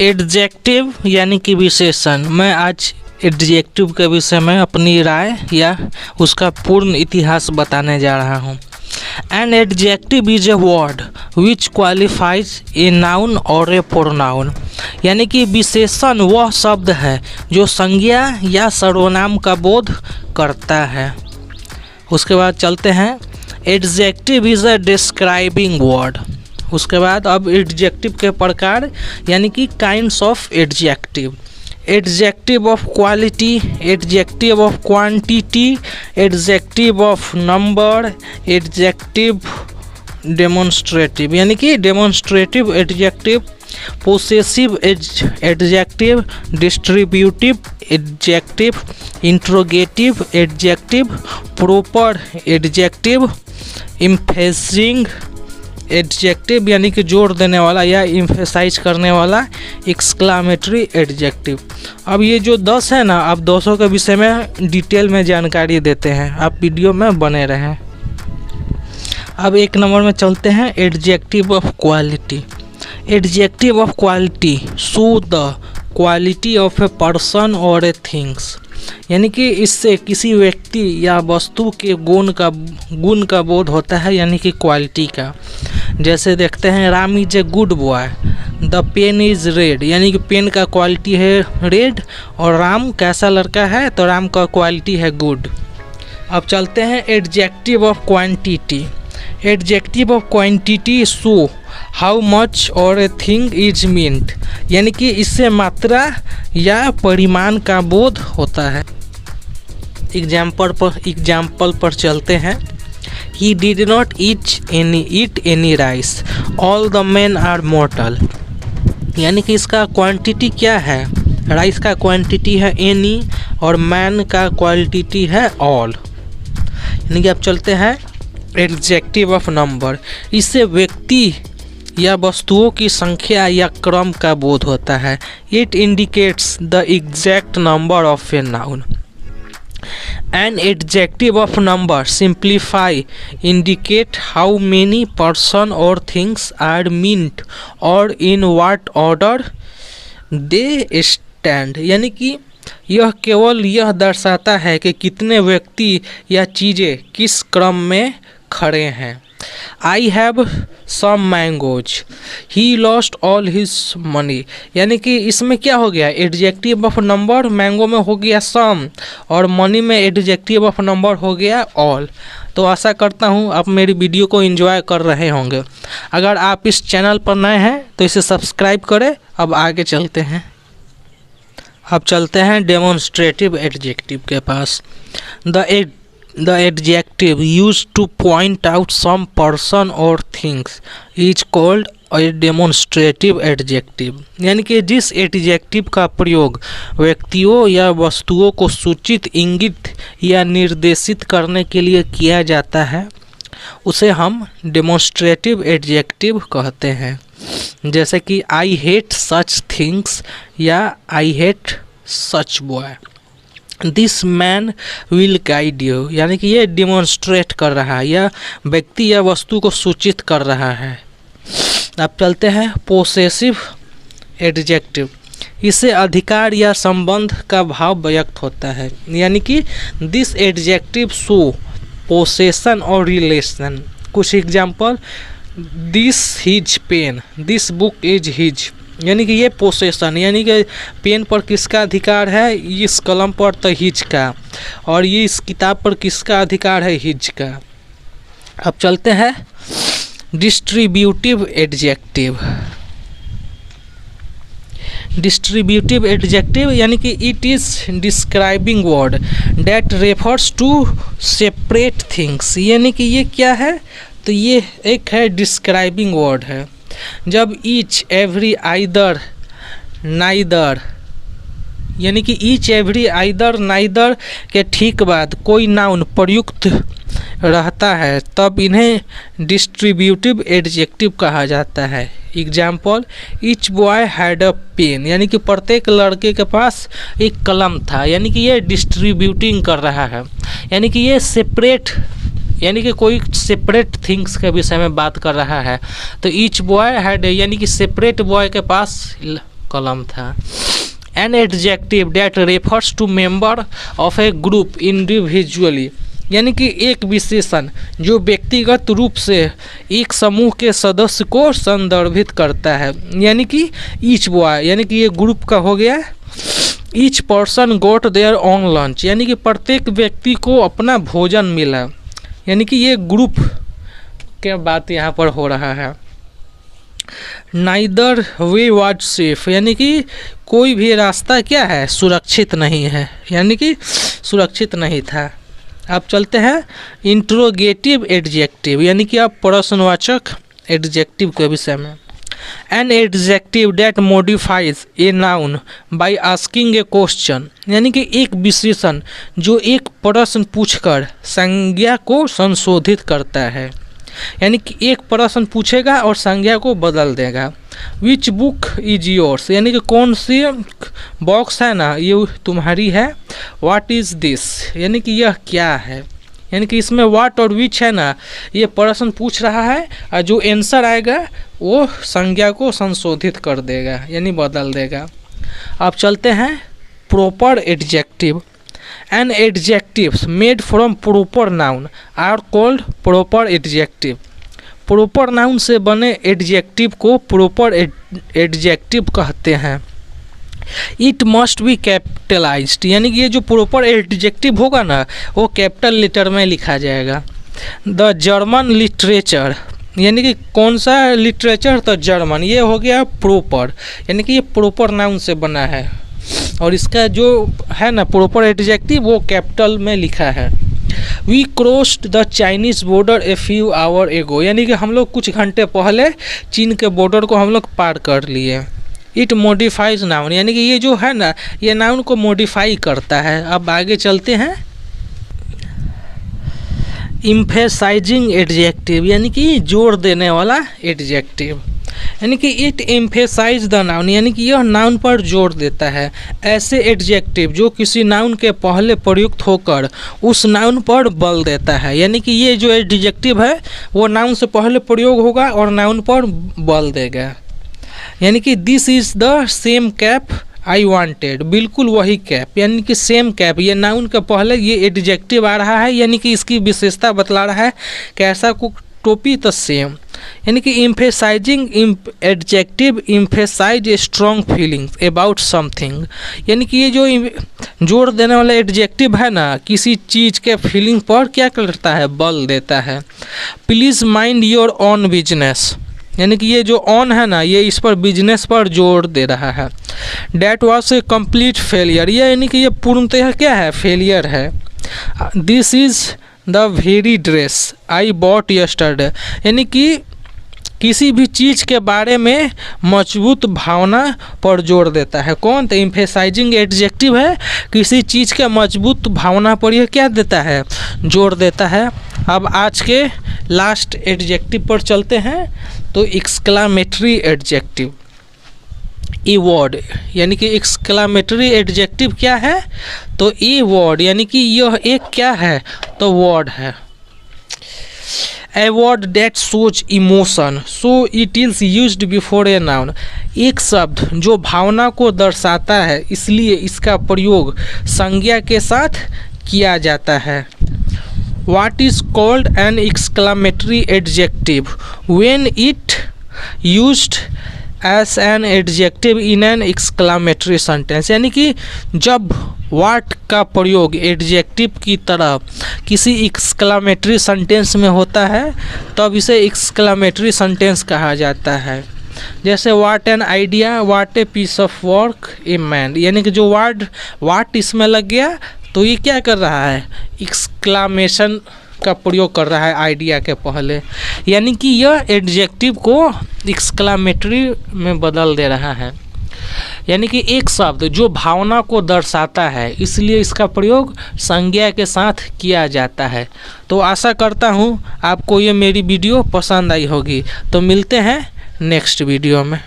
Adjective यानी कि विशेषण। मैं आज एडजेक्टिव के विषय में अपनी राय या उसका पूर्ण इतिहास बताने जा रहा हूँ। An adjective is a word which qualifies a noun और ए प्रोनाउन, यानी कि विशेषण वह शब्द है जो संज्ञा या सर्वनाम का बोध करता है। उसके बाद चलते हैं, adjective is a describing word. उसके बाद अब एडजेक्टिव के प्रकार यानी कि kinds of adjective. Adjective of quality, adjective of quantity, adjective of number, adjective demonstrative यानी कि demonstrative adjective, possessive adjective, distributive adjective, interrogative adjective, proper adjective, emphasising adjective यानी कि जोर देने वाला या इम्फेसाइज करने वाला, एक्सक्लामेटरी एडजेक्टिव। अब ये जो 10 है ना, अब 200 के विषय में डिटेल में जानकारी देते हैं, आप वीडियो में बने रहें। अब 1 नंबर में चलते हैं, adjective of quality. Adjective of quality show the quality of a person और ए थिंग्स, यानी कि इससे किसी व्यक्ति या वस्तु के गुण का बोध होता है, यानी कि क्वालिटी का। जैसे देखते हैं, Ram is a good boy, the pen is red, यानी कि पेन का क्वालिटी है रेड और राम कैसा लड़का है, तो राम का क्वालिटी है गुड। अब चलते हैं adjective of quantity. Adjective of quantity show how much और ए थिंग इज मीन्ट, यानी कि इससे मात्रा या परिमाण का बोध होता है। एग्जाम्पल पर चलते हैं, He did not eat any rice, all the men are mortal, यानी कि इसका क्वांटिटी क्या है, राइस का क्वांटिटी है एनी और मैन का क्वांटिटी है ऑल। यानी कि अब चलते हैं एडजेक्टिव ऑफ नंबर। इससे व्यक्ति या वस्तुओं की संख्या या क्रम का बोध होता है। It indicates the exact number of a noun. An adjective of number simplify indicate how many person or things are meant or in what order they stand, यानी कि यह केवल यह दर्शाता है कि कितने व्यक्ति या चीज़ें किस क्रम में खड़े हैं। I have some mangoes, he lost all his money, यानी कि इसमें क्या हो गया, एडजेक्टिव ऑफ नंबर मैंगो में हो गया सम और मनी में एडजेक्टिव ऑफ नंबर हो गया ऑल। तो आशा करता हूँ आप मेरी वीडियो को एंजॉय कर रहे होंगे। अगर आप इस चैनल पर नए हैं तो इसे सब्सक्राइब करें। अब आगे चलते हैं, अब चलते हैं डेमोन्स्ट्रेटिव एडजेक्टिव के पास। The adjective used to point out some person or things is called a demonstrative adjective, यानी कि जिस एडजेक्टिव का प्रयोग व्यक्तियों या वस्तुओं को सूचित, इंगित या निर्देशित करने के लिए किया जाता है उसे हम डेमोन्स्ट्रेटिव एडजेक्टिव कहते हैं। जैसे कि आई हेट सच थिंग्स या I hate such boy, this man will guide you, यानी कि ये डिमॉन्स्ट्रेट कर रहा है या व्यक्ति या वस्तु को सूचित कर रहा है। अब चलते हैं पोसेसिव एडजेक्टिव। इससे अधिकार या संबंध का भाव व्यक्त होता है, यानी कि दिस एडजेक्टिव शो पोसेशन और रिलेशन। कुछ example, this his pen, this book is his, यानी कि ये पोसेशन, यानी कि पेन पर किसका अधिकार है, इस कलम पर तो हिज का, और ये इस किताब पर किसका अधिकार है, हिज का। अब चलते हैं डिस्ट्रीब्यूटिव एडजेक्टिव। डिस्ट्रीब्यूटिव एडजेक्टिव यानी कि it is describing word that refers to separate things, यानी कि ये क्या है, तो ये एक है डिस्क्राइबिंग वर्ड है। जब ईच एवरी आइदर नाइदर, यानी कि ईच एवरी आइदर नाइदर के ठीक बाद कोई नाउन प्रयुक्त रहता है तब इन्हें डिस्ट्रीब्यूटिव एडजेक्टिव कहा जाता है। Example, each boy had a pen, यानी कि प्रत्येक लड़के के पास एक कलम था, यानी कि ये डिस्ट्रीब्यूटिंग कर रहा है, यानी कि ये सेपरेट, यानी कि कोई सेपरेट थिंग्स के विषय में बात कर रहा है। तो ईच बॉय हैड, यानी कि सेपरेट बॉय के पास कॉलम था। An adjective that refers to member of a group individually, यानी कि एक विशेषण जो व्यक्तिगत रूप से एक समूह के सदस्य को संदर्भित करता है, यानी कि ईच बॉय, यानी कि ये ग्रुप का हो गया। Each person got their own lunch, यानी कि प्रत्येक व्यक्ति को अपना भोजन मिला, यानी कि ये ग्रुप के बात यहाँ पर हो रहा है। नाइदर वे वाज सेफ, यानी कि कोई भी रास्ता क्या है, सुरक्षित नहीं है, यानी कि सुरक्षित नहीं था। अब चलते हैं इंट्रोगेटिव एडजेक्टिव, यानी कि आप प्रश्नवाचक एडजेक्टिव के विषय में। An adjective that modifies a noun by asking a question, यानी कि एक विशेषण जो एक प्रश्न पूछकर संज्ञा को संशोधित करता है, यानी कि एक प्रश्न पूछेगा और संज्ञा को बदल देगा। विच बुक इज योर्स, यानी कि कौन सी बॉक्स है ना ये तुम्हारी है। व्हाट इज़ दिस, यानी कि यह क्या है, यानी कि इसमें व्हाट और विच है ना ये प्रश्न पूछ रहा है और जो आंसर आएगा वो संज्ञा को संशोधित कर देगा, यानी बदल देगा। अब चलते हैं proper adjective. An adjectives made from proper noun are called proper adjective, proper noun से बने एडजेक्टिव को प्रॉपर एडजेक्टिव कहते हैं। इट मस्ट बी कैपिटलाइज्ड, यानी कि ये जो प्रॉपर एडजेक्टिव होगा ना वो कैपिटल लेटर में लिखा जाएगा। द जर्मन लिटरेचर, यानी कि कौन सा लिटरेचर, तो जर्मन, ये हो गया प्रॉपर, यानी कि ये प्रॉपर नाउन से बना है और इसका जो है ना प्रॉपर एडजेक्टिव वो कैपिटल में लिखा है। We crossed the Chinese border a few hour ago, यानी कि हम लोग कुछ घंटे पहले चीन के बॉर्डर को हम लोग पार कर लिए। इट मॉडिफाइज नाउन, यानी कि ये जो है ना ये नाउन को मॉडिफाई करता है। अब आगे चलते हैं एम्फेसाइजिंग एडजेक्टिव, यानी कि जोर देने वाला एडजेक्टिव, यानी कि इट एम्फेसाइज द नाउन, यानी कि यह नाउन पर जोर देता है। ऐसे एडजेक्टिव जो किसी नाउन के पहले प्रयुक्त होकर उस नाउन पर बल देता है, यानी कि ये जो एडजेक्टिव है वो नाउन से पहले प्रयोग होगा और नाउन पर बल देगा। यानी कि this is the same cap I wanted, बिल्कुल वही कैप, यानी कि सेम कैप, ये नाउन के पहले ये एडजेक्टिव आ रहा है, यानी कि इसकी विशेषता बतला रहा है कैसा को टोपी तो सेम, यानी कि emphasising adjective emphasise a strong feelings about something, यानी कि ये जो जोर देने वाला एडजेक्टिव है ना किसी चीज़ के फीलिंग पर क्या करता है, बल देता है। Please mind your on business, यानी कि ये जो ऑन है ना ये इस पर बिजनेस पर जोर दे रहा है। That was A complete failure, ये यानी कि ये पूर्णतः क्या है, फेलियर है। This is the very dress I bought yesterday, यानी कि किसी भी चीज़ के बारे में मजबूत भावना पर जोर देता है। कौन, तो एम्फेसाइजिंग एडजेक्टिव है, किसी चीज़ के मजबूत भावना पर यह क्या देता है, जोर देता है। अब आज के लास्ट एडजेक्टिव पर चलते हैं, तो एक्सक्लामेटरी एडजेक्टिव, ई वर्ड, यानी कि एक्सक्लामेटरी एडजेक्टिव क्या है, तो ई वर्ड, यानी कि यह एक क्या है, तो वर्ड है। A word that shows emotion so it is used before a noun, एक शब्द जो भावना को दर्शाता है इसलिए इसका प्रयोग संज्ञा के साथ किया जाता है। What is called an exclamatory adjective when it used as an adjective in an exclamatory sentence, यानी कि जब what का प्रयोग एडजेक्टिव की तरह किसी एक्सक्लामेटरी सेंटेंस में होता है तब इसे एक्सक्लामेटरी सेंटेंस कहा जाता है। जैसे what an idea, what a piece of work, a man, यानी कि जो वर्ड वाट इसमें लग गया तो ये क्या कर रहा है, एक्सक्लामेशन का प्रयोग कर रहा है आइडिया के पहले, यानी कि यह एडजेक्टिव को एक्सक्लामेटरी में बदल दे रहा है। यानी कि एक शब्द जो भावना को दर्शाता है इसलिए इसका प्रयोग संज्ञा के साथ किया जाता है। तो आशा करता हूँ आपको ये मेरी वीडियो पसंद आई होगी। तो मिलते हैं नेक्स्ट वीडियो में।